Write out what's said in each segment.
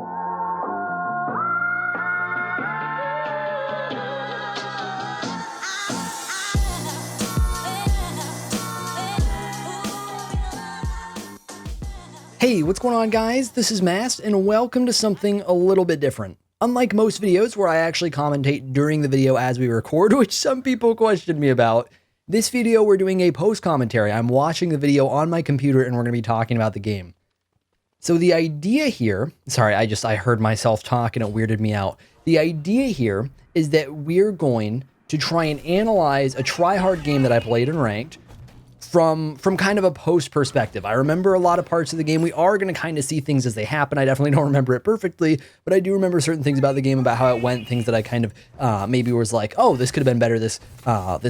Hey, what's going on guys? This is Mast and welcome to something a little bit different. Unlike most videos where I actually commentate during the video as we record, which some people questioned me about, this video we're doing a post commentary. I'm watching the video on my computer and we're going to be talking about the game. So the idea here, sorry, I heard myself talk and it weirded me out. The idea here is that we're going to try and analyze a try-hard game that I played in ranked from kind of a post perspective. I remember a lot of parts of the game. We are going to kind of see things as they happen. I definitely don't remember it perfectly, but I do remember certain things about the game, about how it went, things that I kind of maybe was like, oh, this could have been better. This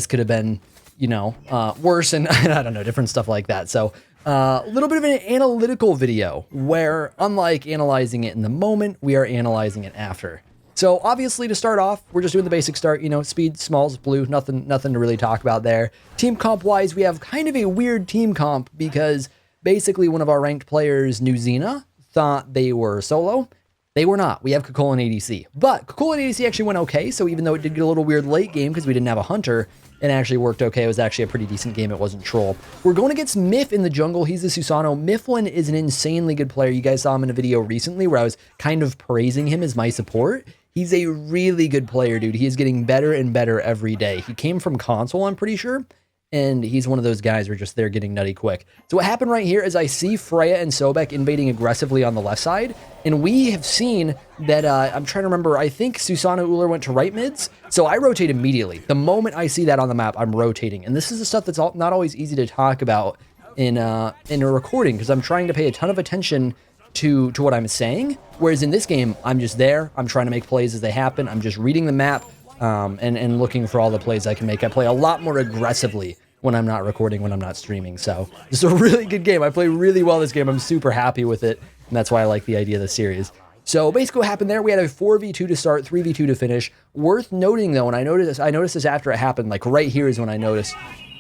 could have been, you know, worse, and I don't know, different stuff like that. So a little bit of an analytical video where, unlike analyzing it in the moment, we are analyzing it after. So obviously to start off, we're just doing the basic start, you know, speed, smalls, blue, nothing to really talk about there. Team comp wise, we have kind of a weird team comp because basically one of our ranked players, Nuzina, thought they were solo. They were not. We have Kakul and ADC, but Kakul and ADC actually went okay. So even though it did get a little weird late game because we didn't have a hunter, it actually worked okay. It was actually a pretty decent game. It wasn't troll. We're going against Myth in the jungle. He's the Susano. Mifflin is an insanely good player. You guys saw him in a video recently where I was kind of praising him as my support. He's a really good player, dude. He is getting better and better every day. He came from console, I'm pretty sure, and he's one of those guys where just they're getting nutty quick. So what happened right here is I see Freya and Sobek invading aggressively on the left side, and we have seen that, I'm trying to remember, I think Susano Uller went to right mids, so I rotate immediately. The moment I see that on the map, I'm rotating, and this is the stuff that's not always easy to talk about in a recording, because I'm trying to pay a ton of attention to what I'm saying, whereas in this game, I'm just there, I'm trying to make plays as they happen, I'm just reading the map, and looking for all the plays I can make. I play a lot more aggressively when I'm not recording, when I'm not streaming, so this is a really good game. I play really well this game, I'm super happy with it, and that's why I like the idea of the series. So basically what happened there, we had a 4v2 to start, 3v2 to finish. Worth noting though, and I noticed this after it happened, like right here is when I noticed,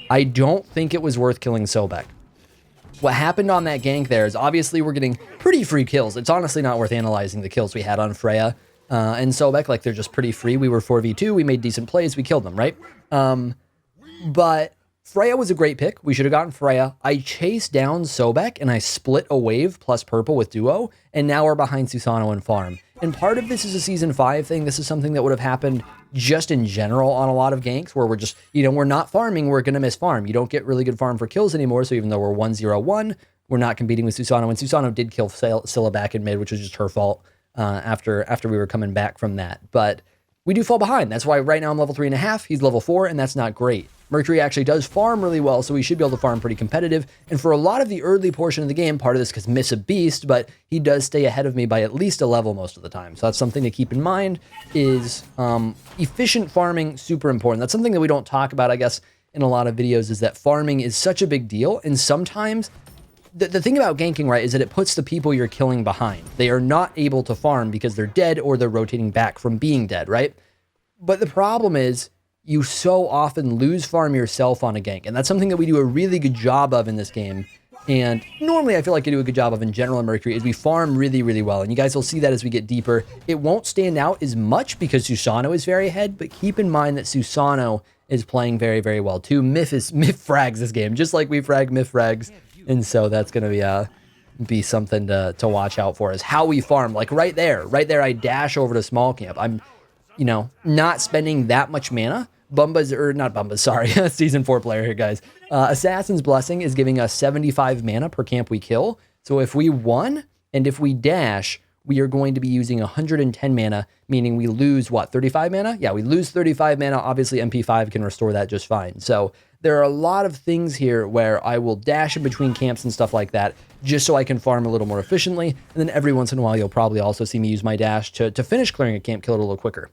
I don't think it was worth killing Sobek. What happened on that gank there is obviously we're getting pretty free kills. It's honestly not worth analyzing the kills we had on Freya and Sobek. Like, they're just pretty free. We were 4v2. We made decent plays. We killed them, right? But Freya was a great pick. We should have gotten Freya. I chased down Sobek and I split a wave plus purple with duo. And now we're behind Susano and farm. And part of this is a season 5 thing. This is something that would have happened just in general on a lot of ganks where we're just, you know, we're not farming, we're going to miss farm. You don't get really good farm for kills anymore. So even though we're 1-0-1, we're not competing with Susano. And Susano did kill Scylla back in mid, which was just her fault after we were coming back from that. But we do fall behind. That's why right now I'm level 3.5. He's level 4, and that's not great. Mercury actually does farm really well, so we should be able to farm pretty competitive. And for a lot of the early portion of the game, part of this because Miss a beast, but he does stay ahead of me by at least a level most of the time. So that's something to keep in mind is efficient farming, super important. That's something that we don't talk about, I guess, in a lot of videos, is that farming is such a big deal. And sometimes the thing about ganking, right, is that it puts the people you're killing behind. They are not able to farm because they're dead or they're rotating back from being dead, right? But the problem is you so often lose farm yourself on a gank. And that's something that we do a really good job of in this game. And normally I feel like I do a good job of in general in Mercury is we farm really, really well. And you guys will see that as we get deeper. It won't stand out as much because Susano is very ahead, but keep in mind that Susano is playing very, very well too. Myth frags this game, just like we frag Myth frags. And so that's going to be something to watch out for, is how we farm. Like right there, I dash over to small camp. I'm, you know, not spending that much mana. Season 4 player here, guys. Assassin's Blessing is giving us 75 mana per camp we kill. So if we won, and if we dash, we are going to be using 110 mana, meaning we lose, what, 35 mana? Yeah, we lose 35 mana. Obviously, MP5 can restore that just fine. So there are a lot of things here where I will dash in between camps and stuff like that, just so I can farm a little more efficiently. And then every once in a while, you'll probably also see me use my dash to finish clearing a camp, kill it a little quicker.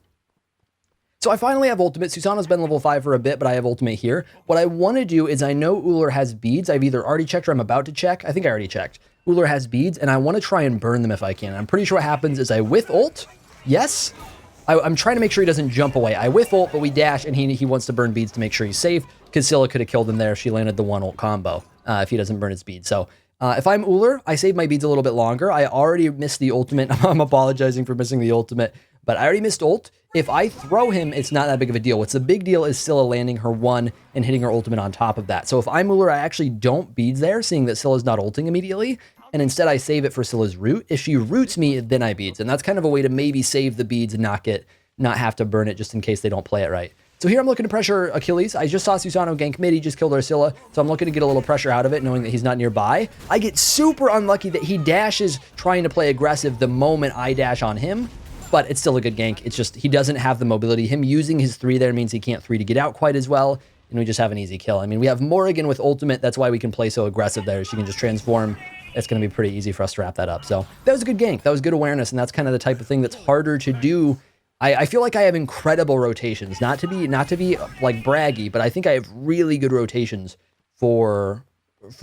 So I finally have ultimate. Susano's been level 5 for a bit, but I have ultimate here. What I want to do is, I know Uller has beads. I've either already checked or I'm about to check. I think I already checked. Uller has beads, and I want to try and burn them if I can. I'm pretty sure what happens is I whiff ult. Yes. I'm trying to make sure he doesn't jump away. I whiff ult, but we dash, and he wants to burn beads to make sure he's safe, because Scylla could have killed him there if she landed the 1 ult combo, if he doesn't burn his bead. So If I'm Uller, I save my beads a little bit longer. I already missed the ultimate. I'm apologizing for missing the ultimate, but I already missed ult. If I throw him, it's not that big of a deal. What's the big deal is Scylla landing her 1 and hitting her ultimate on top of that. So if I'm Uller, I actually don't beads there, seeing that Scylla's not ulting immediately, and instead I save it for Scylla's root. If she roots me, then I beads, and that's kind of a way to maybe save the beads and not have to burn it just in case they don't play it right. So here I'm looking to pressure Achilles. I just saw Susano gank mid. He just killed Ursula. So I'm looking to get a little pressure out of it, knowing that he's not nearby. I get super unlucky that he dashes trying to play aggressive the moment I dash on him, but it's still a good gank. It's just he doesn't have the mobility. Him using his 3 there means he can't 3 to get out quite as well, and we just have an easy kill. I mean, we have Morrigan with ultimate. That's why we can play so aggressive there. She can just transform. It's going to be pretty easy for us to wrap that up. So that was a good gank. That was good awareness, and that's kind of the type of thing that's harder to do. I feel like I have incredible rotations, not to be like braggy, but I think I have really good rotations for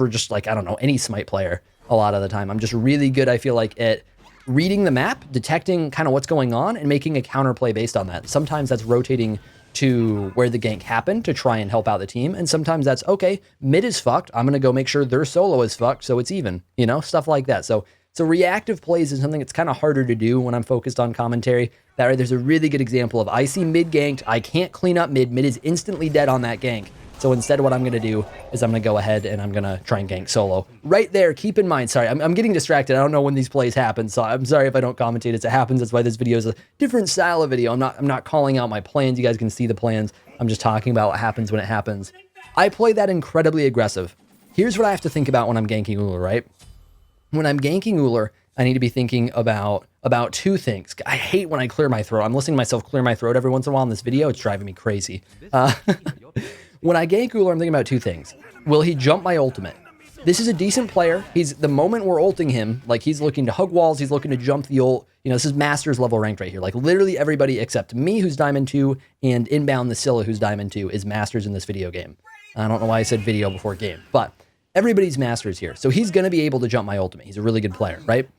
just like, I don't know, any Smite player a lot of the time. I'm just really good, I feel like, at reading the map, detecting kind of what's going on, and making a counterplay based on that. Sometimes that's rotating to where the gank happened to try and help out the team, and sometimes that's, okay, mid is fucked, I'm going to go make sure their solo is fucked so it's even, you know, stuff like that. So reactive plays is something that's kind of harder to do when I'm focused on commentary. That right, there's a really good example of I see mid ganked, I can't clean up mid, mid is instantly dead on that gank. So instead what I'm going to do is I'm going to go ahead and I'm going to try and gank solo. Right there, keep in mind, sorry, I'm getting distracted. I don't know when these plays happen, so I'm sorry if I don't commentate as it happens. That's why this video is a different style of video. I'm not calling out my plans. You guys can see the plans. I'm just talking about what happens when it happens. I play that incredibly aggressive. Here's what I have to think about when I'm ganking Uller, right? When I'm ganking Uller, I need to be thinking about 2 things. I hate when I clear my throat. I'm listening to myself clear my throat every once in a while in this video. It's driving me crazy. When I gank Uller, I'm thinking about 2 things. Will he jump my ultimate? This is a decent player. The moment we're ulting him, like he's looking to hug walls, he's looking to jump the ult. You know, this is Masters level ranked right here. Like literally everybody except me who's Diamond 2 and Inbound the Scylla who's Diamond 2 is Masters in this video game. I don't know why I said video before game, but everybody's Masters here. So he's going to be able to jump my ultimate. He's a really good player, right?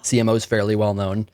CMO is fairly well known.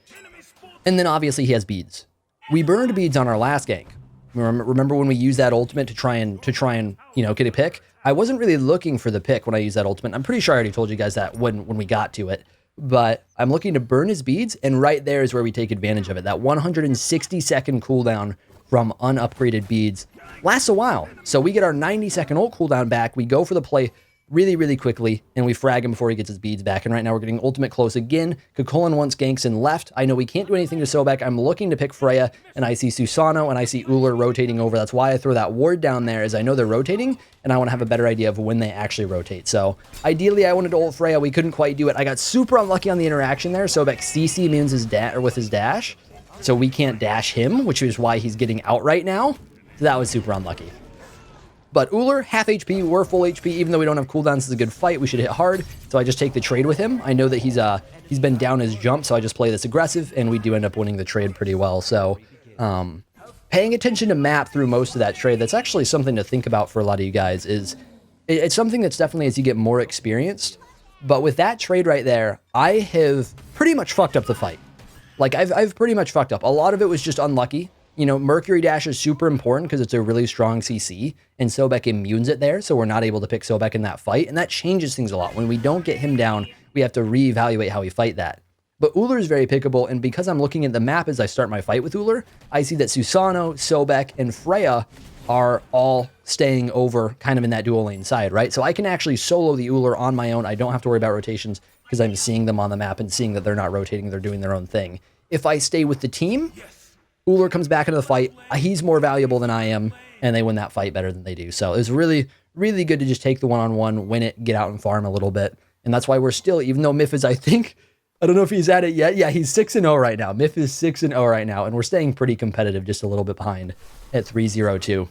And then obviously he has beads. We burned beads on our last gank. Remember when we used that ultimate to try and you know, get a pick? I wasn't really looking for the pick when I used that ultimate. I'm pretty sure I already told you guys that when we got to it. But I'm looking to burn his beads, and right there is where we take advantage of it. That 160-second cooldown from unupgraded beads lasts a while. So we get our 90-second ult cooldown back. We go for the play really, really quickly, and we frag him before he gets his beads back. And right now we're getting ultimate close again. Kukulkan once ganks in left. I know we can't do anything to Sobek. I'm looking to pick Freya, and I see Susano, and I see Uller rotating over. That's why I throw that ward down there, as I know they're rotating, and I want to have a better idea of when they actually rotate. So ideally, I wanted to ult Freya. We couldn't quite do it. I got super unlucky on the interaction there. Sobek CC means with his dash, so we can't dash him, which is why he's getting out right now. So that was super unlucky. But Uller, half HP, we're full HP. Even though we don't have cooldowns, this is a good fight. We should hit hard. So I just take the trade with him. I know that he's been down his jump, so I just play this aggressive, and we do end up winning the trade pretty well. So paying attention to map through most of that trade, that's actually something to think about for a lot of you guys. It's something that's definitely as you get more experienced. But with that trade right there, I have pretty much fucked up the fight. Like, I've pretty much fucked up. A lot of it was just unlucky. You know, Mercury dash is super important because it's a really strong CC, and Sobek immunes it there, so we're not able to pick Sobek in that fight, and that changes things a lot. When we don't get him down, we have to reevaluate how we fight that. But Uller is very pickable, and because I'm looking at the map as I start my fight with Uller, I see that Susano, Sobek, and Freya are all staying over kind of in that dual lane side, right? So I can actually solo the Uller on my own. I don't have to worry about rotations because I'm seeing them on the map and seeing that they're not rotating, they're doing their own thing. If I stay with the team, Uller comes back into the fight. He's more valuable than I am, and they win that fight better than they do. So it was really, really good to just take the one-on-one, win it, get out and farm a little bit. And that's why we're still, even though Myth is, I think, I don't know if he's at it yet. Yeah, he's 6-0 right now. Myth is 6-0 right now, and we're staying pretty competitive, just a little bit behind at 3-0-2.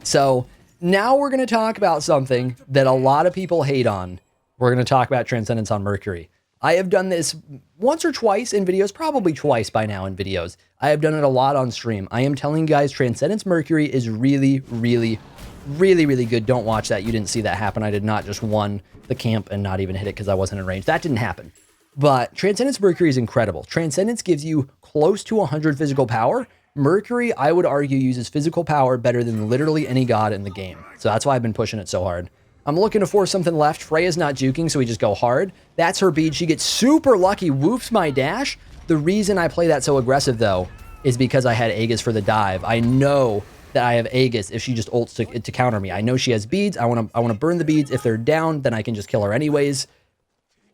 So now we're going to talk about something that a lot of people hate on. We're going to talk about Transcendence on Mercury. I have done this once or twice in videos, probably twice by now in videos. I have done it a lot on stream. I am telling you guys, Transcendence Mercury is really, really, really, really good. Don't watch that. You didn't see that happen. I did not just won the camp and not even hit it because I wasn't in range. That didn't happen. But Transcendence Mercury is incredible. Transcendence gives you close to 100 physical power. Mercury, I would argue, uses physical power better than literally any god in the game. So that's why I've been pushing it so hard. I'm looking to force something left. Freya's not juking, so we just go hard. That's her bead. She gets super lucky, whoops my dash. The reason I play that so aggressive, though, is because I had Aegis for the dive. I know that I have Aegis if she just ults to counter me. I know she has beads. I want to burn the beads. If they're down, then I can just kill her anyways.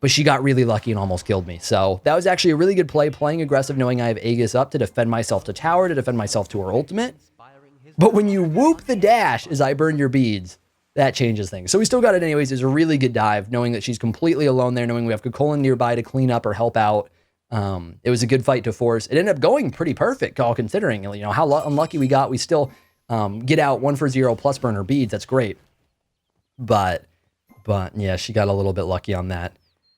But she got really lucky and almost killed me. So that was actually a really good play, playing aggressive, knowing I have Aegis up to defend myself to tower, to defend myself to her ultimate. But when you whoop the dash as I burn your beads, that changes things. So we still got it anyways. It's a really good dive, knowing that she's completely alone there, knowing we have Kukulkan nearby to clean up or help out. It was a good fight to force. It ended up going pretty perfect, all considering, you know, how unlucky we got. We still get out 1 for 0 plus burn her beads. That's great. But yeah, she got a little bit lucky on that.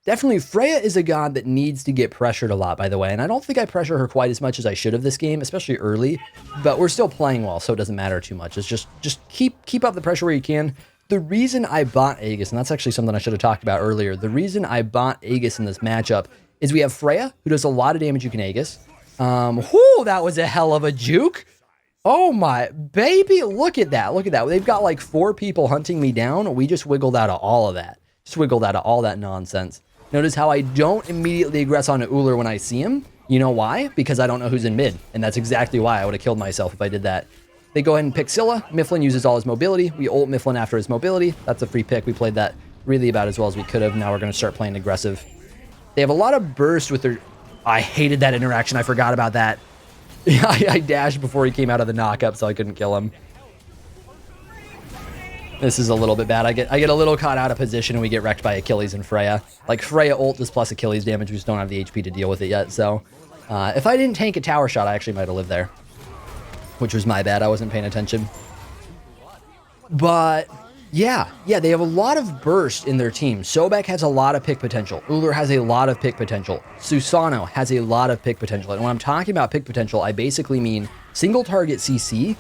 Definitely, Freya is a god that needs to get pressured a lot, by the way, and I don't think I pressure her quite as much as I should have this game, especially early, but we're still playing well, so it doesn't matter too much. It's just keep up the pressure where you can. The reason I bought Aegis, and that's actually something I should have talked about earlier, the reason I bought Aegis in this matchup is we have Freya, who does a lot of damage you can Aegis. Whoo, that was a hell of a juke. Oh my baby, look at that, look at that. They've got like 4 people hunting me down. We just wiggled out of all of that. Just wiggled out of all that nonsense. Notice how I don't immediately aggress on Ullr when I see him. You know why? Because I don't know who's in mid. And that's exactly why I would have killed myself if I did that. They go ahead and pick Scylla. Mifflin uses all his mobility. We ult Mifflin after his mobility. That's a free pick. We played that really about as well as we could have. Now we're going to start playing aggressive. They have a lot of burst with their... I hated that interaction. I forgot about that. I dashed before he came out of the knockup, so I couldn't kill him. This is a little bit bad. I get a little caught out of position and we get wrecked by Achilles and Freya. Like, Freya ult is plus Achilles damage. We just don't have the HP to deal with it yet. So if I didn't tank a tower shot, I actually might have lived there. Which was my bad. I wasn't paying attention. But yeah, they have a lot of burst in their team. Sobek has a lot of pick potential. Ullr has a lot of pick potential. Susano has a lot of pick potential. And when I'm talking about pick potential, I basically mean single target CC.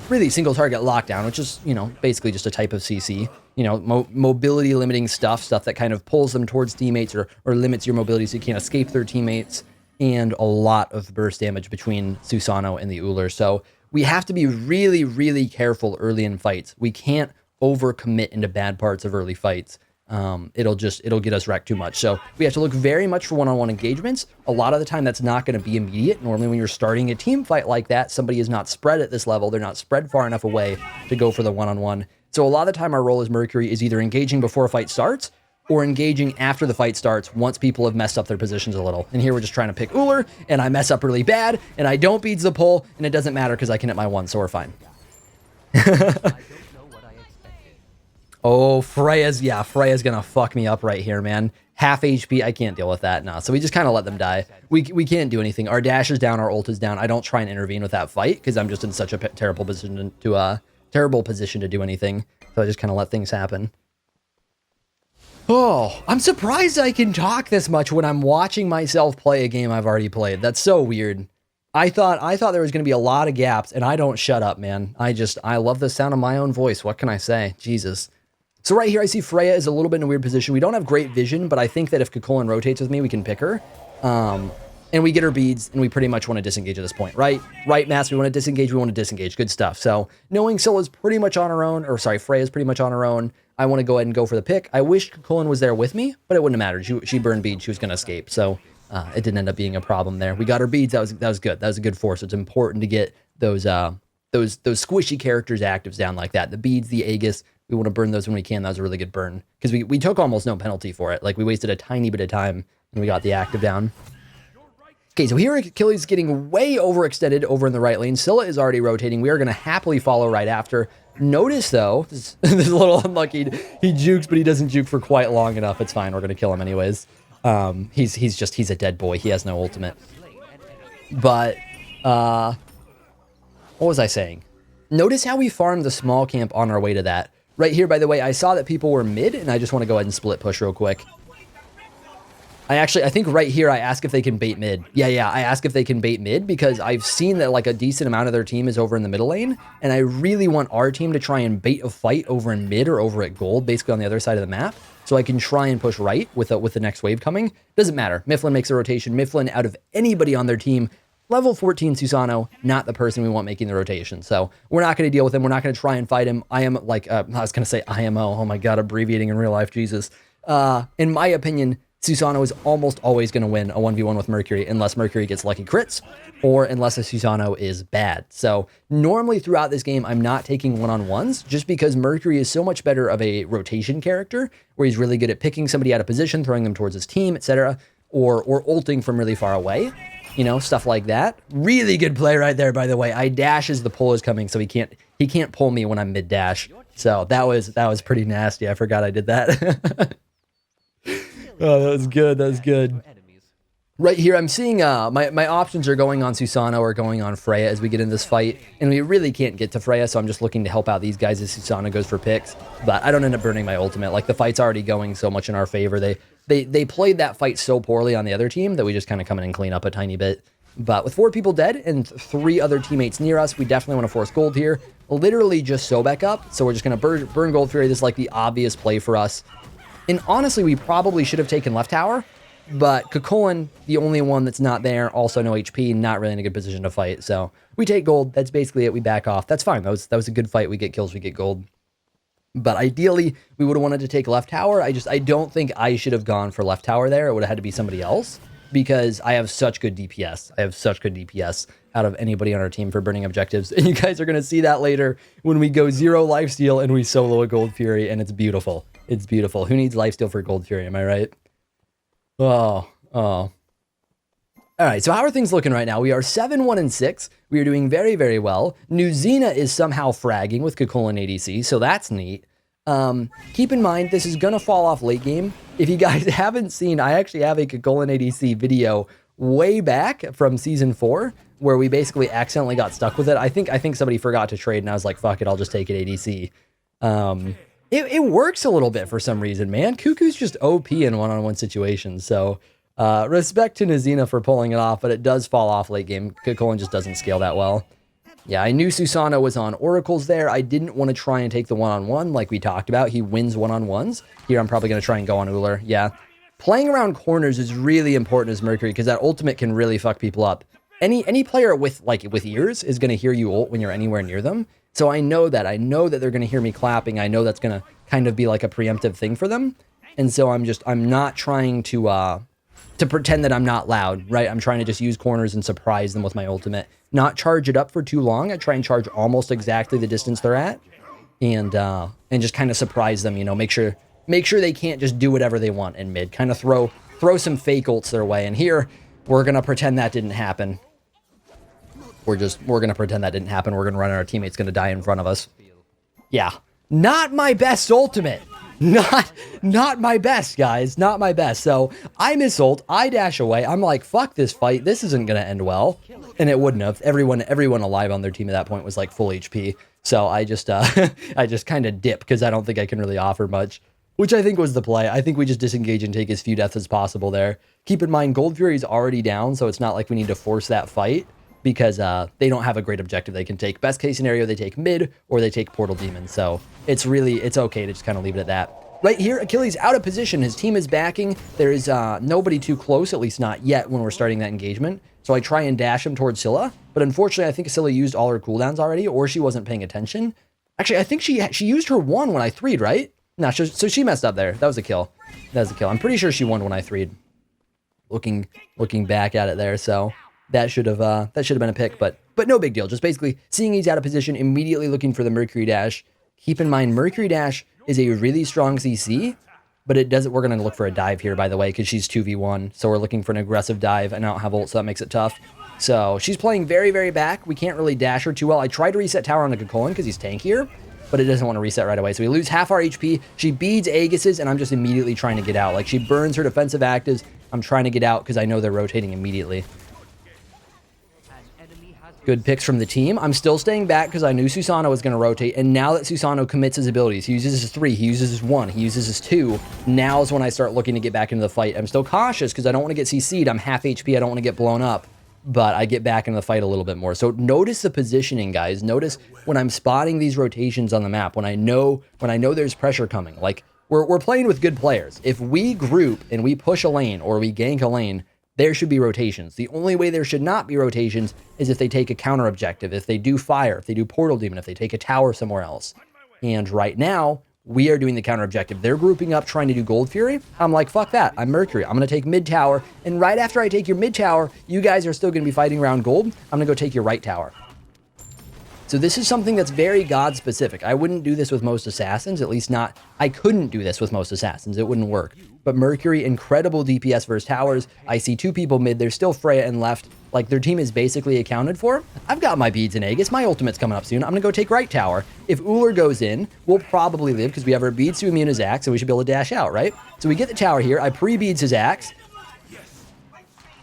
Really single target lockdown, which is, you know, basically just a type of CC, you know, mobility limiting stuff that kind of pulls them towards teammates or limits your mobility so you can't escape their teammates, and a lot of burst damage between Susano and the Ullr. So we have to be really, really careful early in fights. We can't overcommit into bad parts of early fights. It'll get us wrecked too much. So we have to look very much for one-on-one engagements. A lot of the time that's not going to be immediate. Normally when you're starting a team fight like that, somebody is not spread at this level. They're not spread far enough away to go for the one-on-one. So a lot of the time our role as Mercury is either engaging before a fight starts or engaging after the fight starts once people have messed up their positions a little. And here we're just trying to pick Ullr, and I mess up really bad, and I don't beads the pull, and it doesn't matter because I can hit my 1, so we're fine. Oh, Freya's gonna fuck me up right here, man. Half HP, I can't deal with that, no. So we just kind of let them die. We can't do anything. Our dash is down, our ult is down. I don't try and intervene with that fight because I'm just in such a terrible position to do anything. So I just kind of let things happen. Oh, I'm surprised I can talk this much when I'm watching myself play a game I've already played. That's so weird. I thought there was going to be a lot of gaps, and I don't shut up, man. I love the sound of my own voice. What can I say? Jesus. So right here, I see Freya is a little bit in a weird position. We don't have great vision, but I think that if Kukulkan rotates with me, we can pick her. And we get her beads, and we pretty much want to disengage at this point, right? Right, Mast, we want to disengage. Good stuff. So knowing Scylla's pretty much on her own, or sorry, Freya's pretty much on her own, I want to go ahead and go for the pick. I wish Kukulkan was there with me, but it wouldn't have mattered. She burned beads. She was going to escape. So it didn't end up being a problem there. We got her beads. That was good. That was a good force. It's important to get those squishy characters' actives down like that. The beads, the Aegis, we want to burn those when we can. That was a really good burn because we took almost no penalty for it. Like, we wasted a tiny bit of time and we got the active down. Okay, so here Achilles is getting way overextended over in the right lane. Scylla is already rotating. We are going to happily follow right after. Notice, though, this is a little unlucky. He jukes, but he doesn't juke for quite long enough. It's fine. We're going to kill him anyways. He's a dead boy. He has no ultimate. But, what was I saying? Notice how we farmed the small camp on our way to that. Right here, by the way, I saw that people were mid, and I just want to go ahead and split push real quick. I think right here, I ask if they can bait mid. Yeah, I ask if they can bait mid because I've seen that like a decent amount of their team is over in the middle lane, and I really want our team to try and bait a fight over in mid or over at gold, basically on the other side of the map, so I can try and push right with the next wave coming. Doesn't matter. Mifflin makes a rotation. Mifflin, out of anybody on their team, Level 14 Susano, not the person we want making the rotation. So we're not going to deal with him. We're not going to try and fight him. I am like, I was going to say IMO. Oh my God, abbreviating in real life, Jesus. In my opinion, Susano is almost always going to win a 1v1 with Mercury unless Mercury gets lucky crits or unless a Susano is bad. So normally throughout this game, I'm not taking one-on-ones just because Mercury is so much better of a rotation character where he's really good at picking somebody out of position, throwing them towards his team, etc., or ulting from really far away, you know, stuff like that. Really good play right there, by the way. I dash as the pull is coming, so he can't pull me when I'm mid-dash. So that was pretty nasty. I forgot I did that. Oh, that was good. That was good. Right here, I'm seeing my options are going on Susano or going on Freya as we get in this fight, and we really can't get to Freya, so I'm just looking to help out these guys as Susano goes for picks, but I don't end up burning my ultimate. Like, the fight's already going so much in our favor. They played that fight so poorly on the other team that we just kind of come in and clean up a tiny bit. But with 4 people dead and 3 other teammates near us, we definitely want to force gold here. Literally just Sobek up, so we're just going to burn Gold Fury. This is like the obvious play for us. And honestly, we probably should have taken left tower, but Kukulkan, the only one that's not there, also no HP, not really in a good position to fight. So we take gold. That's basically it. We back off. That's fine. That was a good fight. We get kills. We get gold. But ideally, we would have wanted to take left tower. I don't think I should have gone for left tower there. It would have had to be somebody else because I have such good DPS. I have such good DPS out of anybody on our team for burning objectives. And you guys are going to see that later when we go 0 lifesteal and we solo a Gold Fury, and it's beautiful. It's beautiful. Who needs lifesteal for Gold Fury? Am I right? Oh. All right, so how are things looking right now? We are 7-1-6. We are doing very, very well. Nuzina is somehow fragging with Kukulkan ADC, so that's neat. Keep in mind, this is going to fall off late game. If you guys haven't seen, I actually have a Kukulkan ADC video way back from Season 4, where we basically accidentally got stuck with it. I think somebody forgot to trade, and I was like, fuck it, I'll just take it ADC. It works a little bit for some reason, man. Cuckoo's just OP in one-on-one situations, so respect to Nuzina for pulling it off, but it does fall off late game. Kukulkan just doesn't scale that well. Yeah, I knew Susano was on Oracles there. I didn't want to try and take the one-on-one like we talked about. He wins one-on-ones. Here, I'm probably going to try and go on Uller. Yeah. Playing around corners is really important as Mercury because that ultimate can really fuck people up. Any player with ears is going to hear you ult when you're anywhere near them. So I know that. I know that they're going to hear me clapping. I know that's going to kind of be like a preemptive thing for them. And so I'm not trying to pretend that I'm not loud, right? I'm trying to just use corners and surprise them with my ultimate. Not charge it up for too long. I try and charge almost exactly the distance they're at, and just kind of surprise them. You know, make sure they can't just do whatever they want in mid. Kind of throw some fake ults their way. And here we're gonna pretend that didn't happen. We're gonna pretend that didn't happen. We're gonna run, and our teammate's gonna die in front of us. Yeah, not my best ultimate. Not my best, guys. Not my best. So I miss ult. I dash away. I'm like, fuck this fight. This isn't going to end well. And it wouldn't have. Everyone alive on their team at that point was like full HP. So I just kind of dip because I don't think I can really offer much, which I think was the play. I think we just disengage and take as few deaths as possible there. Keep in mind, Gold Fury's already down, so it's not like we need to force that fight because they don't have a great objective they can take. Best case scenario, they take mid or they take Portal Demon. So it's okay to just kind of leave it at that. Right here, Achilles out of position. His team is backing. There is nobody too close, at least not yet when we're starting that engagement. So I try and dash him towards Scylla, but unfortunately I think Scylla used all her cooldowns already, or she wasn't paying attention. Actually, I think she used her one when I 3'd, right? No, so she messed up there. That was a kill. That was a kill. I'm pretty sure she won when I 3'd. Looking back at it there, so that should have been a pick, but no big deal. Just basically seeing he's out of position, immediately looking for the Mercury dash. Keep in mind, Mercury dash is a really strong CC, but it doesn't. We're gonna look for a dive here, by the way, because she's 2v1, so we're looking for an aggressive dive, and I don't have ult, so that makes it tough. So she's playing very, very back. We can't really dash her too well. I tried to reset tower on the Kukulkan because he's tankier, but it doesn't want to reset right away. So we lose half our HP. She beads Aegis's, and I'm just immediately trying to get out. Like, she burns her defensive actives. I'm trying to get out because I know they're rotating immediately. Good picks from the team. I'm still staying back because I knew Susano was going to rotate, and now that Susano commits his abilities, he uses his 3, he uses his 1, he uses his 2, now is when I start looking to get back into the fight. I'm still cautious because I don't want to get CC'd. I'm half HP. I don't want to get blown up, but I get back into the fight a little bit more. So notice the positioning, guys. Notice when I'm spotting these rotations on the map, when I know there's pressure coming. Like, we're playing with good players. If we group and we push a lane or we gank a lane, there should be rotations. The only way there should not be rotations is if they take a counter objective, if they do fire, if they do portal demon, if they take a tower somewhere else. And right now, we are doing the counter objective. They're grouping up trying to do Gold Fury. I'm like, fuck that. I'm Mercury. I'm going to take mid tower. And right after I take your mid tower, you guys are still going to be fighting around gold. I'm going to go take your right tower. So this is something that's very God specific. I wouldn't do this with most assassins, at least not, I couldn't do this with most assassins. It wouldn't work. But Mercury, incredible DPS versus towers. I see two people mid. There's still Freya and left. Like, their team is basically accounted for. I've got my beads in Aegis. My ultimate's coming up soon. I'm going to go take right tower. If Uller goes in, we'll probably live because we have our beads to immune his axe, and we should be able to dash out, right? So we get the tower here. I pre-beads his axe.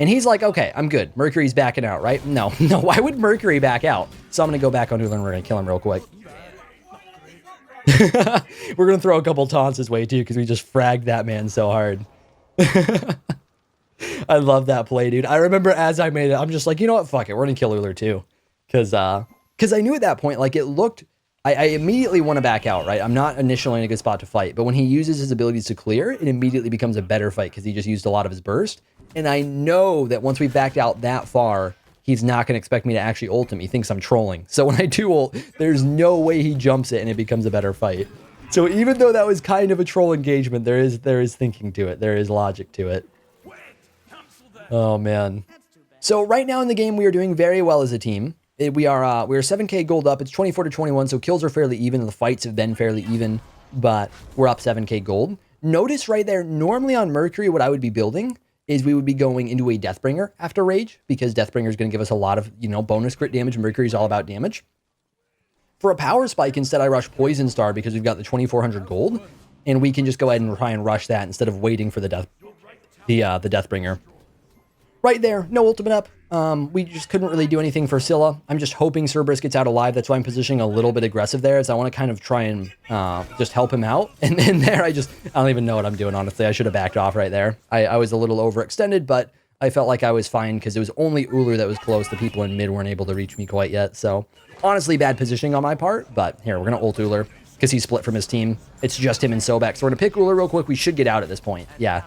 And he's like, okay, I'm good. Mercury's backing out, right? No, no, why would Mercury back out? So I'm going to go back on Uller and we're going to kill him real quick. We're going to throw a couple taunts his way too because we just fragged that man so hard. I love that play, dude. I remember as I made it, I'm just like, you know what? Fuck it. We're going to kill Uller too. Because I knew at that point, like it looked, I immediately want to back out, right? I'm not initially in a good spot to fight. But when he uses his abilities to clear, it immediately becomes a better fight because he just used a lot of his burst. And I know that once we backed out that far, he's not going to expect me to actually ult him. He thinks I'm trolling. So when I do ult, there's no way he jumps it and it becomes a better fight. So even though that was kind of a troll engagement, there is thinking to it. There is logic to it. Oh, man. So right now in the game, we are doing very well as a team. We are 7k gold up. It's 24 to 21, so kills are fairly even. The fights have been fairly even, but we're up 7k gold. Notice right there, normally on Mercury, what I would be building is we would be going into a Deathbringer after Rage, because Deathbringer is going to give us a lot of, bonus crit damage. Mercury's all about damage. For a power spike, instead I rush Poison Star because we've got the 2400 gold, and we can just go ahead and try and rush that instead of waiting for the Deathbringer. Right there, no ultimate up. We just couldn't really do anything for Scylla. I'm just hoping Cerberus gets out alive. That's why I'm positioning a little bit aggressive there, as I want to kind of try and just help him out. And then there, I don't even know what I'm doing, honestly. I should have backed off right there. I was a little overextended, but I felt like I was fine because it was only Uller that was close. The people in mid weren't able to reach me quite yet. So honestly, bad positioning on my part. But here, we're going to ult Uller because he's split from his team. It's just him and Sobek. So we're going to pick Uller real quick. We should get out at this point. Yeah.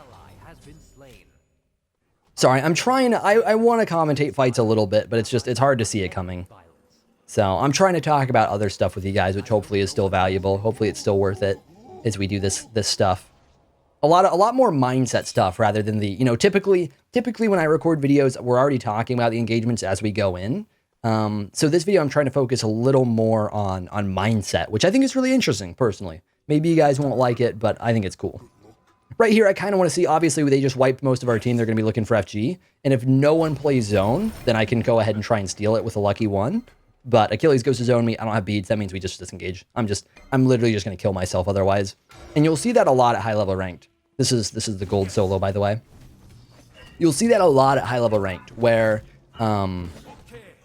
Sorry, I'm trying to, I want to commentate fights a little bit, but it's hard to see it coming. So I'm trying to talk about other stuff with you guys, which hopefully is still valuable. Hopefully it's still worth it as we do this stuff. A lot more mindset stuff rather than the, typically when I record videos, we're already talking about the engagements as we go in. So this video, I'm trying to focus a little more on mindset, which I think is really interesting personally. Maybe you guys won't like it, but I think it's cool. Right here, I kind of want to see, obviously, they just wiped most of our team. They're going to be looking for FG. And if no one plays zone, then I can go ahead and try and steal it with a lucky one. But Achilles goes to zone me. I don't have beads. That means we just disengage. I'm literally just going to kill myself otherwise. And you'll see that a lot at high level ranked. This is the gold solo, by the way. You'll see that a lot at high level ranked, where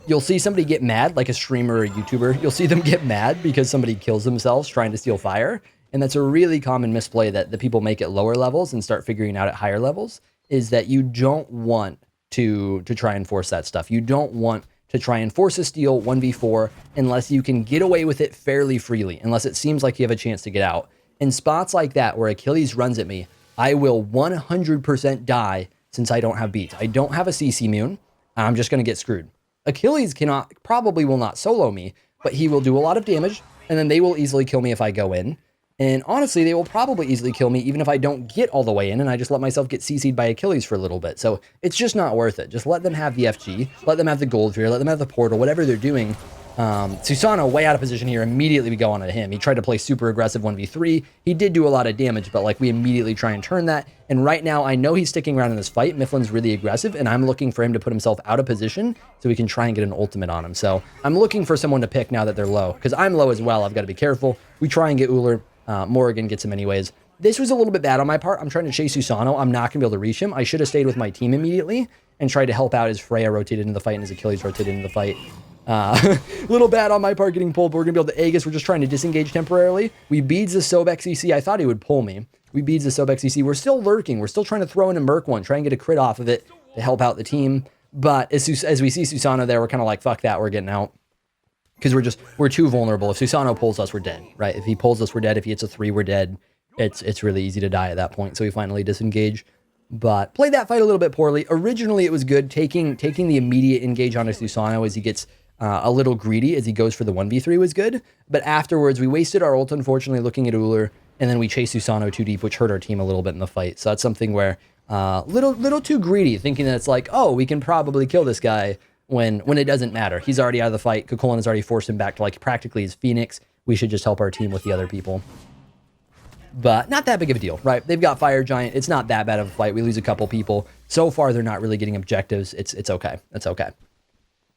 you'll see somebody get mad, like a streamer or a YouTuber. You'll see them get mad because somebody kills themselves trying to steal fire. And that's a really common misplay that the people make at lower levels and start figuring out at higher levels, is that you don't want to try and force that stuff. You don't want to try and force a steal 1v4 unless you can get away with it fairly freely, unless it seems like you have a chance to get out. In spots like that where Achilles runs at me, I will 100% die since I don't have beats. I don't have a CC immune. I'm just going to get screwed. Achilles probably will not solo me, but he will do a lot of damage, and then they will easily kill me if I go in. And honestly, they will probably easily kill me even if I don't get all the way in and I just let myself get CC'd by Achilles for a little bit. So it's just not worth it. Just let them have the FG, let them have the gold fear, let them have the portal, whatever they're doing. Susano way out of position here. Immediately we go on to him. He tried to play super aggressive 1v3. He did do a lot of damage, but like we immediately try and turn that. And right now I know he's sticking around in this fight. Mifflin's really aggressive and I'm looking for him to put himself out of position so we can try and get an ultimate on him. So I'm looking for someone to pick now that they're low, because I'm low as well. I've got to be careful. We try and get Uller. Morrigan gets him anyways. This was a little bit bad on my part. I'm trying to chase Susano. I'm not going to be able to reach him. I should have stayed with my team immediately and tried to help out as Freya rotated into the fight and as Achilles rotated into the fight. Little bad on my part getting pulled, but we're going to be able to Aegis. We're just trying to disengage temporarily. We beads the Sobek CC. I thought he would pull me. We beads the Sobek CC. We're still lurking. We're still trying to throw in a Merc one, try and get a crit off of it to help out the team. But as we see Susano there, we're kind of like, fuck that, we're getting out. Because we're too vulnerable. If Susano pulls us, we're dead, right? If he pulls us, we're dead. If he hits a 3, we're dead. It's really easy to die at that point. So we finally disengage. but played that fight a little bit poorly. Originally, it was good, taking the immediate engage onto Susano as he gets a little greedy as he goes for the 1v3 was good. But afterwards, we wasted our ult, unfortunately, looking at Uller, and then we chased Susano too deep, which hurt our team a little bit in the fight. So that's something where little too greedy, thinking that it's like, oh, we can probably kill this guy when it doesn't matter. He's already out of the fight. Kukulin has already forced him back to like practically his Phoenix. We should just help our team with the other people. But not that big of a deal, right? They've got Fire Giant. It's not that bad of a fight. We lose a couple people. So far, they're not really getting objectives. It's okay. It's okay.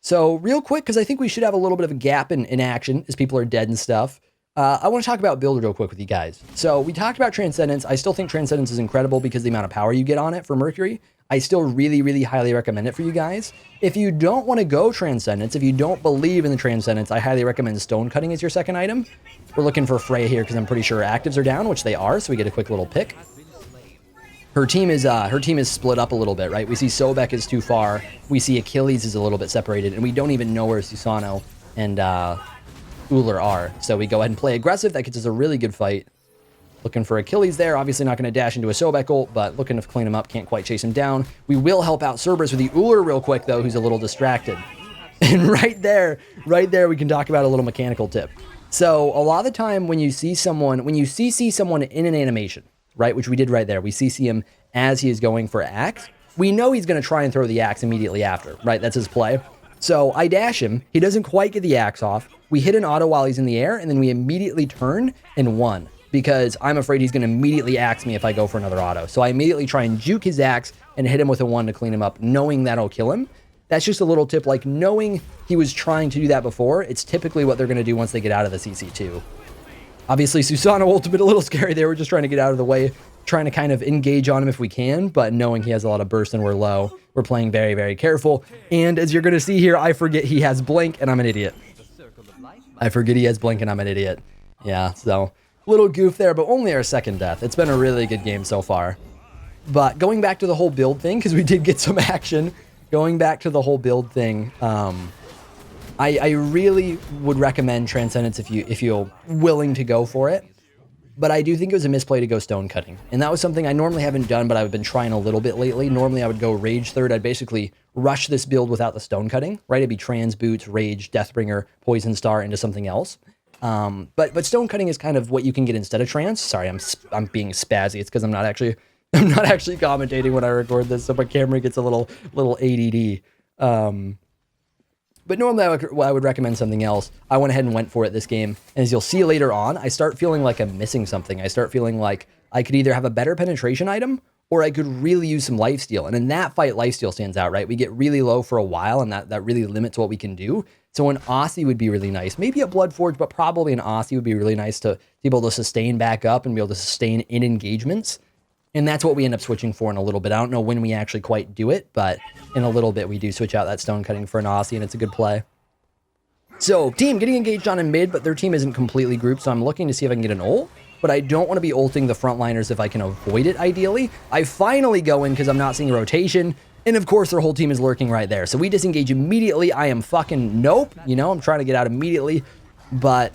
So real quick, because I think we should have a little bit of a gap in action as people are dead and stuff. I want to talk about build real quick with you guys. So we talked about Transcendence. I still think Transcendence is incredible because the amount of power you get on it for Mercury. I still really, really highly recommend it for you guys. If you don't want to go Transcendence, if you don't believe in the Transcendence, I highly recommend Stone Cutting as your second item. We're looking for Freya here because I'm pretty sure actives are down, which they are, so we get a quick little pick. Her team is split up a little bit, right? We see Sobek is too far. We see Achilles is a little bit separated, and we don't even know where Susano and Uller are. So we go ahead and play aggressive. That gets us a really good fight. Looking for Achilles there. Obviously not going to dash into a Sobek ult, but looking to clean him up. Can't quite chase him down. We will help out Cerberus with the Uller real quick, though, who's a little distracted. And right there, we can talk about a little mechanical tip. So a lot of the time when you see someone, when you CC someone in an animation, right, which we did right there, we CC him as he is going for axe. We know he's going to try and throw the axe immediately after, right? That's his play. So I dash him. He doesn't quite get the axe off. We hit an auto while he's in the air, and then we immediately turn and won, because I'm afraid he's going to immediately axe me if I go for another auto. So I immediately try and juke his axe and hit him with a 1 to clean him up, knowing that'll kill him. That's just a little tip, like knowing he was trying to do that before, it's typically what they're going to do once they get out of the CC2. Obviously, Susano ultimate a little scary there. We're just trying to get out of the way, trying to kind of engage on him if we can, but knowing he has a lot of burst and we're low, we're playing very, very careful. And as you're going to see here, I forget he has blink and I'm an idiot. I forget he has blink and I'm an idiot. Yeah, so little goof there, but only our second death. It's been a really good game so far. But going back to the whole build thing, because we did get some action, going back to the whole build thing, I really would recommend Transcendence if you're willing to go for it. But I do think it was a misplay to go Stone Cutting. And that was something I normally haven't done, but I've been trying a little bit lately. Normally I would go Rage third. I'd basically rush this build without the Stone Cutting, right? It'd be Trans Boots, Rage, Deathbringer, Poison Star into something else. But Stone Cutting is kind of what you can get instead of Trance. Sorry, I'm being spazzy. It's because I'm not actually commentating when I record this, so my camera gets a little ADD. But normally I would recommend something else. I went ahead and went for it this game, and as you'll see later on, I start feeling like I'm missing something. I start feeling like I could either have a better penetration item, or I could really use some lifesteal. And in that fight, lifesteal stands out, right? We get really low for a while, and that really limits what we can do. So an Aussie would be really nice. Maybe a Bloodforge, but probably an Aussie would be really nice to be able to sustain back up and be able to sustain in engagements. And that's what we end up switching for in a little bit. I don't know when we actually quite do it, but in a little bit we do switch out that Stone Cutting for an Aussie, and it's a good play. So, team getting engaged on in mid, but their team isn't completely grouped, so I'm looking to see if I can get an ult. But I don't want to be ulting the frontliners if I can avoid it, ideally. I finally go in because I'm not seeing a rotation, and of course their whole team is lurking right there. So we disengage immediately. I am fucking nope. You know, I'm trying to get out immediately, but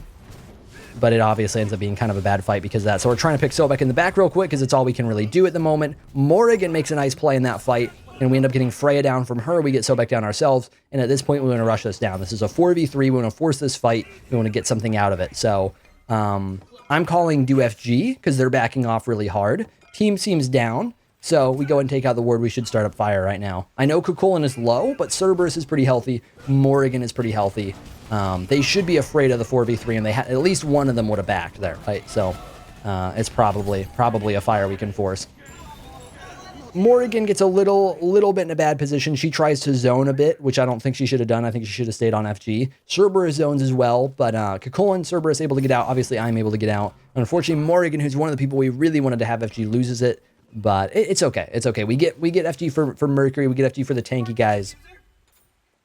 it obviously ends up being kind of a bad fight because of that. So we're trying to pick Sobek in the back real quick because it's all we can really do at the moment. Morrigan makes a nice play in that fight, and we end up getting Freya down from her. We get Sobek down ourselves, and at this point we want to rush this down. This is a 4v3. We want to force this fight. We want to get something out of it. So I'm calling do FG because they're backing off really hard. Team seems down, so we go and take out the ward. We should start up fire right now. I know Kukulin is low, but Cerberus is pretty healthy. Morrigan is pretty healthy. They should be afraid of the 4v3, and they at least one of them would have backed there, right? So it's probably a fire we can force. Morrigan gets a little bit in a bad position. She tries to zone a bit, which I don't think she should have done. I think she should have stayed on FG. Cerberus zones as well, but Kukulin, Cerberus able to get out. Obviously, I'm able to get out. Unfortunately, Morrigan, who's one of the people we really wanted to have FG, loses it, but it's okay. It's okay. We get FG for Mercury. We get FG for the tanky guys.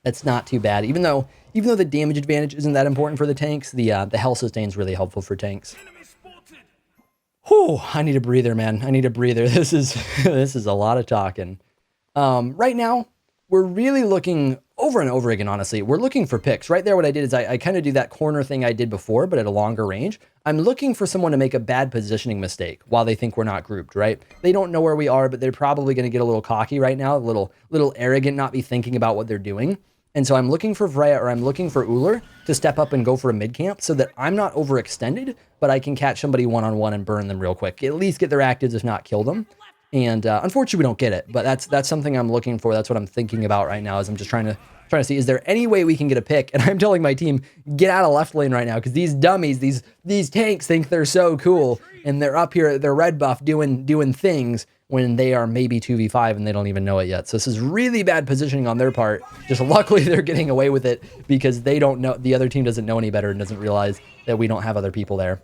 That's not too bad. Even though the damage advantage isn't that important for the tanks, the health sustain is really helpful for tanks. Whew, I need a breather, man. I need a breather. This is a lot of talking. Right now, we're really looking over and over again, honestly. We're looking for picks. Right there, what I did is I kind of do that corner thing I did before, but at a longer range. I'm looking for someone to make a bad positioning mistake while they think we're not grouped, right? They don't know where we are, but they're probably going to get a little cocky right now, a little arrogant, not be thinking about what they're doing. And so I'm looking for Freya or I'm looking for Uller to step up and go for a mid camp so that I'm not overextended, but I can catch somebody one-on-one and burn them real quick. At least get their actives, if not kill them. And unfortunately, we don't get it, but that's something I'm looking for. That's what I'm thinking about right now. Is I'm just trying to see, is there any way we can get a pick? And I'm telling my team, get out of left lane right now, because these dummies, these tanks think they're so cool, and they're up here, they're red buff doing things when they are maybe 2v5 and they don't even know it yet. So this is really bad positioning on their part. Just luckily they're getting away with it because they don't know, the other team doesn't know any better and doesn't realize that we don't have other people there.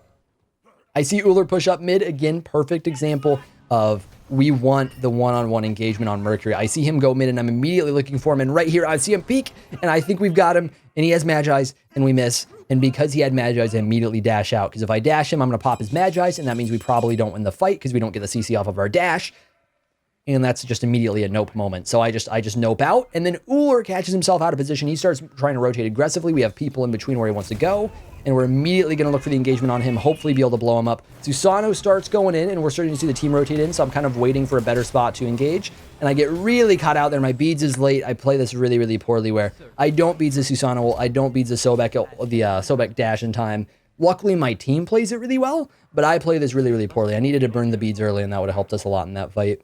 I see Uller push up mid again. Perfect example of we want the one-on-one engagement on Mercury. I see him go mid and I'm immediately looking for him. And right here, I see him peek and I think we've got him and he has Magi's and we miss. And because he had Magi's, I immediately dash out. Because if I dash him, I'm going to pop his Magi's and that means we probably don't win the fight because we don't get the CC off of our dash. And that's just immediately a nope moment. So I just nope out. And then Uller catches himself out of position. He starts trying to rotate aggressively. We have people in between where he wants to go. And we're immediately going to look for the engagement on him, hopefully be able to blow him up. Susano starts going in, and we're starting to see the team rotate in, so I'm kind of waiting for a better spot to engage. And I get really caught out there. My beads is late. I play this really, really poorly where I don't beads the Susano ult. I don't beads the Sobek dash in time. Luckily, my team plays it really well, but I play this really, really poorly. I needed to burn the beads early, and that would have helped us a lot in that fight.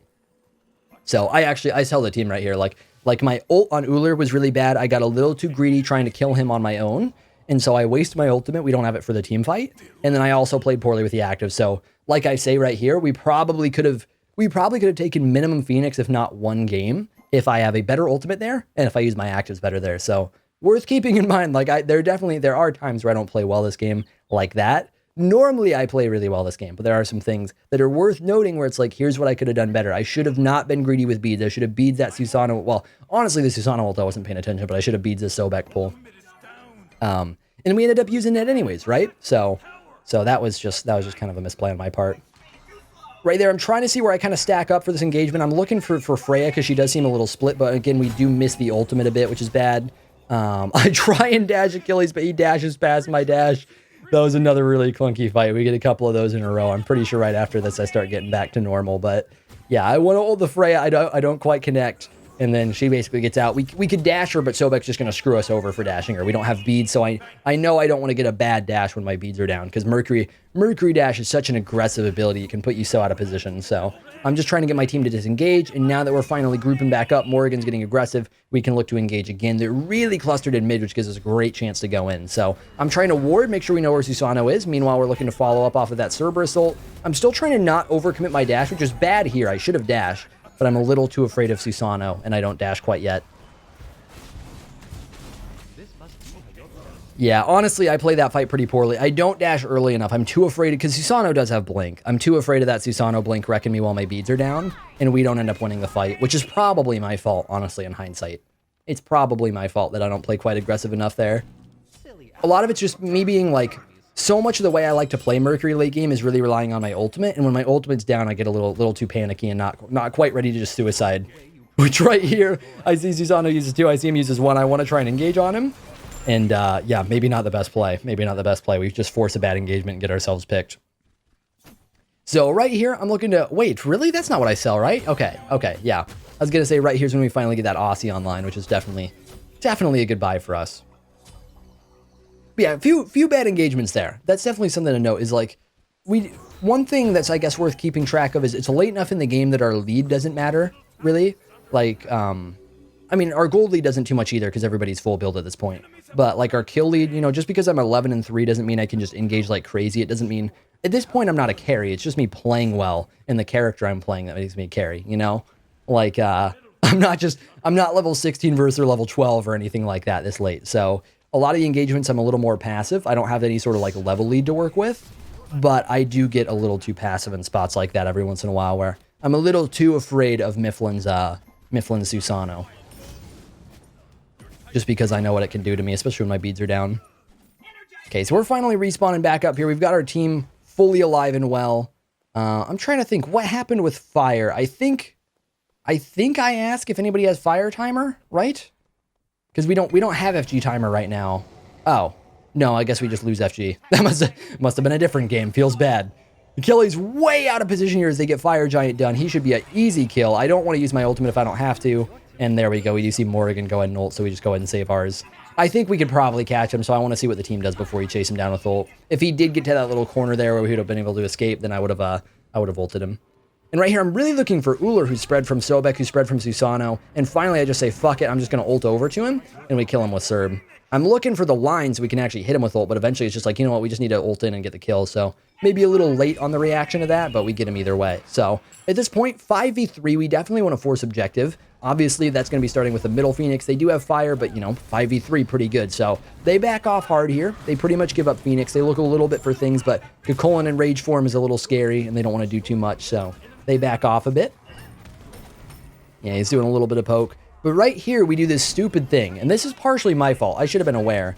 So I tell the team right here, like my ult on Uller was really bad. I got a little too greedy trying to kill him on my own. And so I waste my ultimate. We don't have it for the team fight. And then I also played poorly with the active. So like I say right here, we probably could have taken minimum Phoenix, if not one game, if I have a better ultimate there and if I use my actives better there. So worth keeping in mind. Like there are times where I don't play well this game like that. Normally I play really well this game, but there are some things that are worth noting where it's like, here's what I could have done better. I should have not been greedy with beads. I should have beads that Susano. Well, honestly, the Susano ult I wasn't paying attention, but I should have beads this Sobek pull. And we ended up using it anyways, right? So that was just kind of a misplay on my part. Right there, I'm trying to see where I kind of stack up for this engagement. I'm looking for Freya because she does seem a little split, but again, we do miss the ultimate a bit, which is bad. I try and dash Achilles, but he dashes past my dash. That was another really clunky fight. We get a couple of those in a row. I'm pretty sure right after this I start getting back to normal, but yeah, I want to ult the Freya. I don't quite connect. And then she basically gets out. We could dash her, but Sobek's just going to screw us over for dashing her. We don't have beads, so I know I don't want to get a bad dash when my beads are down, because Mercury dash is such an aggressive ability. It can put you so out of position. So I'm just trying to get my team to disengage, and now that we're finally grouping back up, Morrigan's getting aggressive, we can look to engage again. They're really clustered in mid, which gives us a great chance to go in. So I'm trying to ward, make sure we know where Susano is. Meanwhile, we're looking to follow up off of that Cerberus ult. I'm still trying to not overcommit my dash, which is bad here. I should have dashed, but I'm a little too afraid of Susano, and I don't dash quite yet. Yeah, honestly, I play that fight pretty poorly. I don't dash early enough. I'm too afraid, because Susano does have blink. I'm too afraid of that Susano blink wrecking me while my beads are down, and we don't end up winning the fight, which is probably my fault, honestly, in hindsight. It's probably my fault that I don't play quite aggressive enough there. A lot of it's just me being like, so much of the way I like to play Mercury late game is really relying on my ultimate, and when my ultimate's down, I get a little too panicky and not quite ready to just suicide. Which right here, I see Susano uses 2, I see him uses 1, I want to try and engage on him, and yeah, maybe not the best play. Maybe not the best play. We just force a bad engagement and get ourselves picked. So right here, I'm looking to, wait, really? That's not what I sell, right? Okay, yeah. I was going to say right here's when we finally get that Aussie online, which is definitely a good buy for us. But yeah, few bad engagements there. That's definitely something to note, is like, one thing that's, I guess, worth keeping track of is it's late enough in the game that our lead doesn't matter, really. Like, I mean, our gold lead doesn't too much either, because everybody's full build at this point. But like our kill lead, you know, just because I'm 11-3 doesn't mean I can just engage like crazy. It doesn't mean, at this point, I'm not a carry. It's just me playing well and the character I'm playing that makes me a carry, you know? Like, I'm not level 16 versus or level 12 or anything like that this late. So a lot of the engagements, I'm a little more passive. I don't have any sort of like level lead to work with, but I do get a little too passive in spots like that every once in a while where I'm a little too afraid of Mifflin's Susano. Just because I know what it can do to me, especially when my beads are down. Okay, so we're finally respawning back up here. We've got our team fully alive and well. I'm trying to think what happened with fire. I think I asked if anybody has fire timer, right? Because we don't have FG timer right now. Oh, no, I guess we just lose FG. That must have been a different game. Feels bad. Achilles way out of position here as they get Fire Giant done. He should be an easy kill. I don't want to use my ultimate if I don't have to. And there we go. We do see Morrigan go ahead and ult, so we just go ahead and save ours. I think we could probably catch him, so I want to see what the team does before we chase him down with ult. If he did get to that little corner there where we would have been able to escape, then I would have ulted him. And right here, I'm really looking for Uller, who's spread from Sobek, who's spread from Susano. And finally, I just say, fuck it, I'm just going to ult over to him, and we kill him with Serb. I'm looking for the line so we can actually hit him with ult, but eventually it's just like, you know what, we just need to ult in and get the kill. So maybe a little late on the reaction to that, but we get him either way. So at this point, 5v3, we definitely want to force objective. Obviously, that's going to be starting with the middle Phoenix. They do have fire, but, you know, 5v3, pretty good. So they back off hard here. They pretty much give up Phoenix. They look a little bit for things, but Kukulin in rage form is a little scary, and they don't want to do too much, so they back off a bit. Yeah, he's doing a little bit of poke. But right here, we do this stupid thing, and this is partially my fault. I should have been aware.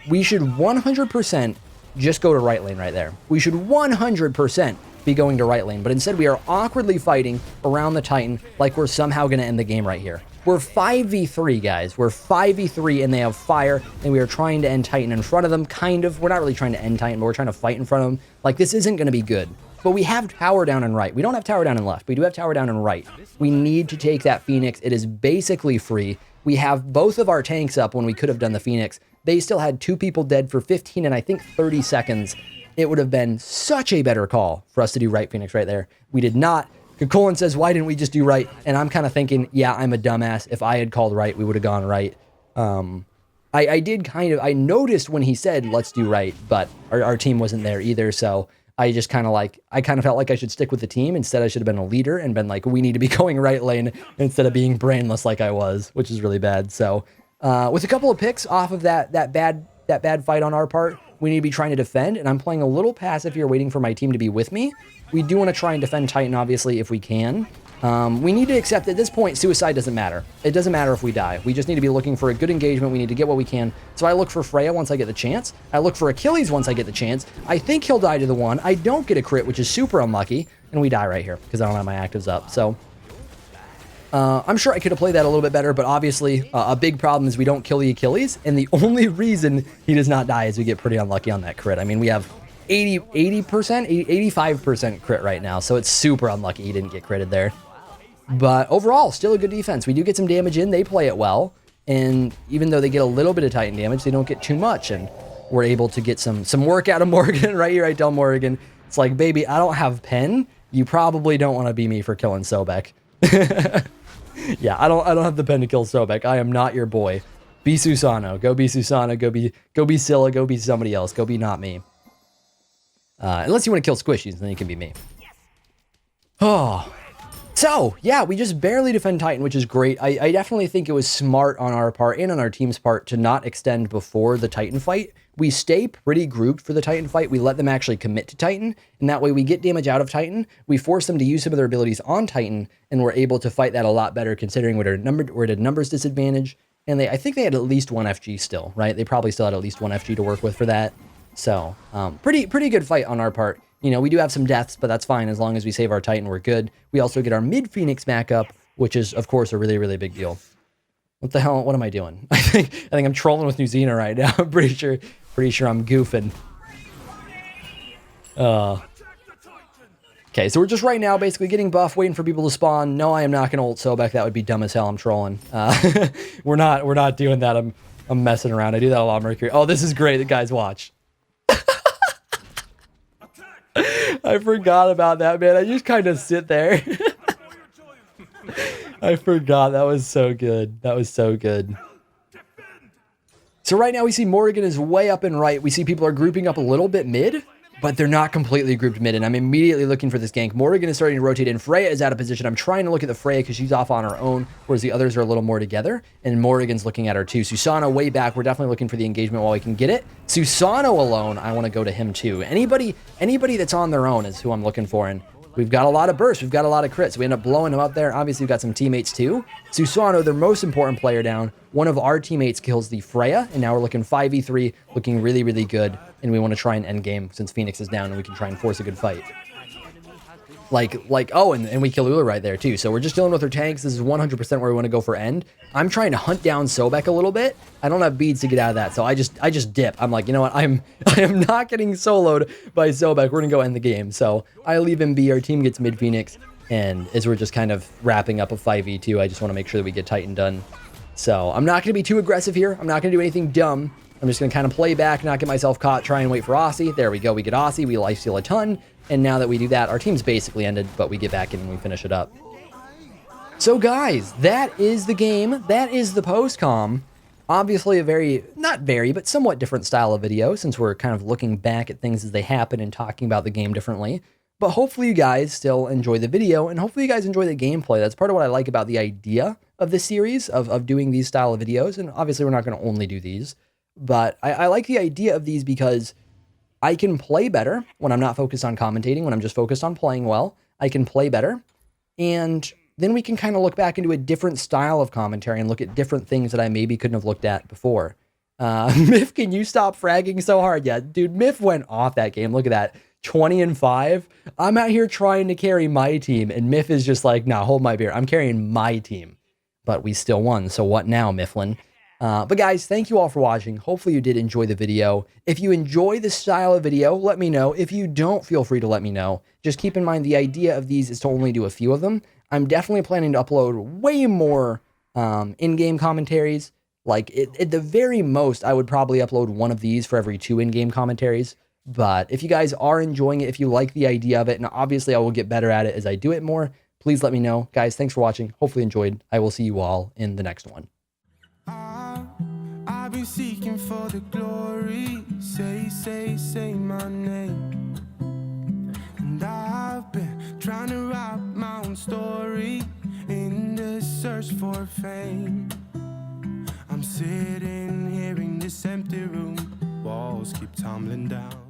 We should 100% just go to right lane right there. We should 100% be going to right lane, but instead we are awkwardly fighting around the Titan like we're somehow going to end the game right here. We're 5v3, guys. We're 5v3, and they have fire, and we are trying to end Titan in front of them, kind of. We're not really trying to end Titan, but we're trying to fight in front of them. Like, this isn't going to be good. But we have tower down and right. We don't have tower down and left. We do have tower down and right. We need to take that Phoenix. It is basically free. We have both of our tanks up when we could have done the Phoenix. They still had 2 people dead for 15 and I think 30 seconds. It would have been such a better call for us to do right Phoenix right there. We did not. Kukulin says, why didn't we just do right? And I'm kind of thinking, yeah, I'm a dumbass. If I had called right, we would have gone right. I noticed when he said, let's do right, but our team wasn't there either, so I just kind of felt like I should stick with the team. Instead, I should have been a leader and been like, we need to be going right lane instead of being brainless like I was, which is really bad. So with a couple of picks off of that bad fight on our part, we need to be trying to defend. And I'm playing a little passive here, waiting for my team to be with me. We do want to try and defend Titan, obviously, if we can. We need to accept at this point, suicide doesn't matter. It doesn't matter if we die. We just need to be looking for a good engagement. We need to get what we can. So I look for Freya once I get the chance. I look for Achilles once I get the chance. I think he'll die to the 1. I don't get a crit, which is super unlucky. And we die right here because I don't have my actives up. So I'm sure I could have played that a little bit better, but obviously a big problem is we don't kill the Achilles. And the only reason he does not die is we get pretty unlucky on that crit. I mean, we have 85% crit right now. So it's super unlucky he didn't get critted there. But overall, still a good defense. We do get some damage in. They play it well. And even though they get a little bit of Titan damage, they don't get too much. And we're able to get some work out of Morrigan. Right here, I tell Morrigan, it's like, baby, I don't have pen. You probably don't want to be me for killing Sobek. Yeah, I don't have the pen to kill Sobek. I am not your boy. Be Susano. Go be Susano. Go be Scylla. Go be somebody else. Go be not me. Unless you want to kill Squishies, then you can be me. Oh. So, yeah, we just barely defend Titan, which is great. I definitely think it was smart on our part and on our team's part to not extend before the Titan fight. We stay pretty grouped for the Titan fight. We let them actually commit to Titan, and that way we get damage out of Titan. We force them to use some of their abilities on Titan, and we're able to fight that a lot better considering we're at a numbers disadvantage. And I think they had at least 1 FG still, right? They probably still had at least 1 FG to work with for that. So, pretty good fight on our part. You know, we do have some deaths, but that's fine. As long as we save our Titan, we're good. We also get our mid Phoenix back up, which is, of course, a really, really big deal. What the hell? What am I doing? I think I'm trolling with New Xena right now. I'm pretty sure I'm goofing. Okay, so we're just right now basically getting buff, waiting for people to spawn. No, I am not going to ult Sobek. That would be dumb as hell. I'm trolling. We're not doing that. I'm messing around. I do that a lot, Mercury. Oh, this is great. Guys, watch. I forgot about that, man. I just kind of sit there. I forgot. That was so good. That was so good. So right now we see Morrigan is way up and right. We see people are grouping up a little bit mid, but they're not completely grouped mid, and I'm immediately looking for this gank. Morrigan is starting to rotate in. Freya is out of position. I'm trying to look at the Freya because she's off on her own, whereas the others are a little more together, and Morrigan's looking at her too. Susano way back. We're definitely looking for the engagement while we can get it. Susano alone, I want to go to him too. Anybody that's on their own is who I'm looking for, and we've got a lot of bursts. We've got a lot of crits. We end up blowing them up there. Obviously, we've got some teammates too. Susano, their most important player down. One of our teammates kills the Freya, and now we're looking 5v3, looking really, really good. And we want to try and end game since Phoenix is down, and we can try and force a good fight. Oh, and we kill Ula right there too. So we're just dealing with her tanks. This is 100% where we want to go for end. I'm trying to hunt down Sobek a little bit. I don't have beads to get out of that, so I just dip. I'm like, you know what? I am not getting soloed by Sobek. We're gonna go end the game. So I leave him be. Our team gets mid Phoenix, and as we're just kind of wrapping up a 5v2, I just want to make sure that we get Titan done. So I'm not gonna be too aggressive here. I'm not gonna do anything dumb. I'm just gonna kind of play back, not get myself caught, try and wait for Aussie. There we go. We get Aussie. We lifesteal a ton. And now that we do that, our team's basically ended, but we get back in and we finish it up. So guys, that is the game. That is the post-com. Obviously a very, not very, but somewhat different style of video since we're kind of looking back at things as they happen and talking about the game differently. But hopefully you guys still enjoy the video and hopefully you guys enjoy the gameplay. That's part of what I like about the idea of this series, of doing these style of videos. And obviously we're not going to only do these, but I like the idea of these because I can play better when I'm not focused on commentating, when I'm just focused on playing well. I can play better, and then we can kind of look back into a different style of commentary and look at different things that I maybe couldn't have looked at before. Miff, can you stop fragging so hard? Yeah, dude, Miff went off that game. Look at that, 20-5. I'm out here trying to carry my team, and Miff is just like, nah, hold my beer. I'm carrying my team, but we still won, so what now, Mifflin? But guys, thank you all for watching. Hopefully you did enjoy the video. If you enjoy this style of video, let me know. If you don't, feel free to let me know. Just keep in mind the idea of these is to only do a few of them. I'm definitely planning to upload way more in-game commentaries. Like, at the very most, I would probably upload one of these for every 2 in-game commentaries. But if you guys are enjoying it, if you like the idea of it, and obviously I will get better at it as I do it more, please let me know. Guys, thanks for watching. Hopefully you enjoyed. I will see you all in the next one. I've been seeking for the glory. Say my name. And I've been trying to write my own story in the search for fame. I'm sitting here in this empty room, walls keep tumbling down.